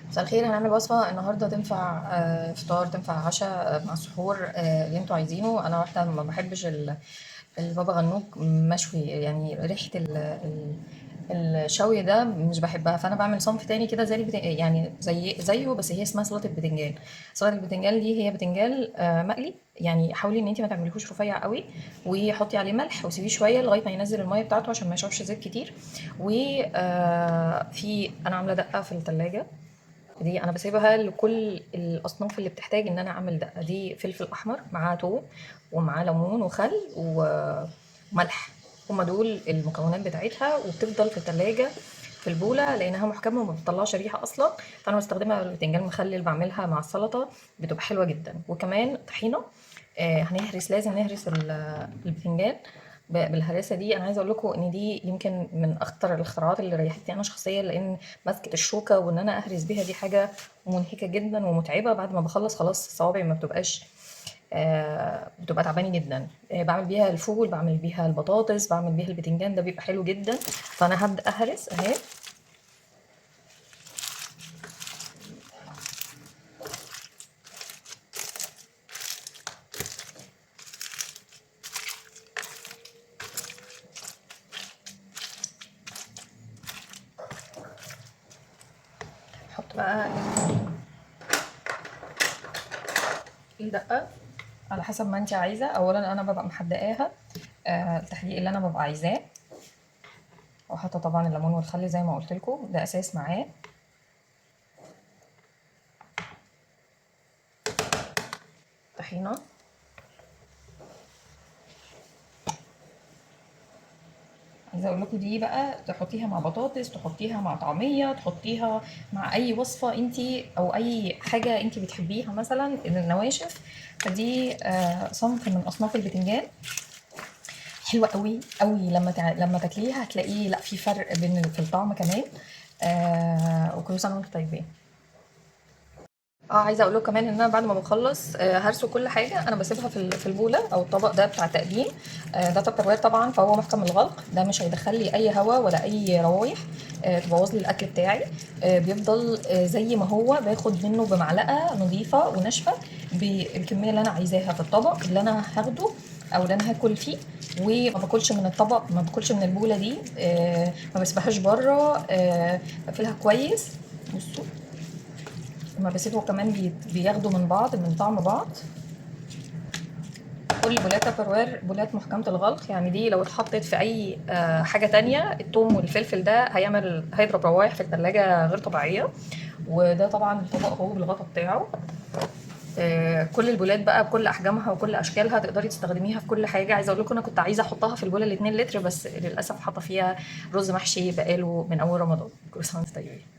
مساء الخير. هنعمل وصفة النهاردة تنفع فطار، تنفع عشاء، مع سحور، اللي انتوا عايزينه. انا واحدة ما بحبش البابا غنوج مشوي، يعني ريحة الشوي ده مش بحبها. فانا بعمل صنف تاني كده زي يعني زيه، بس هي اسمها سلطة بتنجان. سلطة البتنجان دي هي بتنجان مقلي. يعني حاولي ان انت ما تعمليهوش رفيع قوي، وحطي عليه ملح وسيبيه شويه لغايه ما ينزل الميه بتاعته عشان ما يشربش زيت كتير. وفي انا عامله دقه في التلاجة، دي انا بسيبها لكل الاصناف اللي بتحتاج ان انا اعمل دقه. دي فلفل احمر معاه توم ومعاه ليمون وخل وملح. هما دول المكونات بتاعتها، وبتفضل في التلاجة في البولة لأنها محكمة وما بتطلعش ريحة أصلا. فأنا بستخدمها البتنجان مخلل، بعملها مع السلطة بتبقى حلوة جدا. وكمان طحينة. هنهرس، لازم نهرس البتنجان بالهراسه دي. انا عايزه اقول لكم ان دي يمكن من اخطر الاختراعات اللي ريحتني انا شخصيا، لان مسكه الشوكه وان انا اهرس بيها دي حاجه منهكه جدا ومتعبه. بعد ما بخلص خلاص صوابعي ما بتبقاش بتبقى تعباني جدا. بعمل بيها الفول، بعمل بيها البطاطس، بعمل بيها البتنجان، ده بيبقى حلو جدا. فانا هبدا اهرس اهي. احط بقى الدقه على حسب ما انت عايزه. اولا انا ببقى محدقاها التحديق اللي انا ببقى عايزاه، وحاطه طبعا الليمون والخل زي ما قلت لكم، ده اساس معاه. طحينه. عايزه اقول لكم دي بقى تحطيها مع بطاطس، تحطيها مع طعميه، تحطيها مع اي وصفه انت او اي حاجه انت بتحبيها، مثلا النواشف. فدي صنف من اصناف البتنجان حلوه قوي قوي. لما تاكليها هتلاقيه لا في فرق بين في الطعم كمان. وكل سنه وانتم طيبين. عايزه اقول لكم كمان ان انا بعد ما بخلص هرسو كل حاجه، انا بسيبها في البوله او الطبق ده بتاع التقديم. ده تupperware طبعا، فهو محكم الغلق، ده مش هيدخل لي اي هواء ولا اي روايح تبوظ لي الاكل بتاعي. بيفضل زي ما هو، باخد منه بمعلقه نظيفه وناشفه بالكميه اللي انا عايزاها في الطبق اللي انا هاخده او اللي انا هاكل فيه. وما باكلش من الطبق، ما باكلش من البوله دي، ما بسيبهاش بره. بقفلها كويس. بصوا، هما بيسيبوا كمان بياخدوا من بعض، من طعم بعض. كل بولات تupperware بولات محكمة الغلق، يعني دي لو اتحطت في اي حاجة تانية، التوم والفلفل ده هيضرب روايح في التلاجة غير طبيعية. وده طبعا الطبق هو بالغطا بتاعه. كل البولات بقى بكل احجامها وكل اشكالها تقدري تستخدميها في كل حاجه. عايزه اقول لكم انا كنت عايزه احطها في البوله ال2 لتر، بس للاسف حاطه فيها رز محشي بقاله من اول رمضان. كل سنه وانتم طيبين.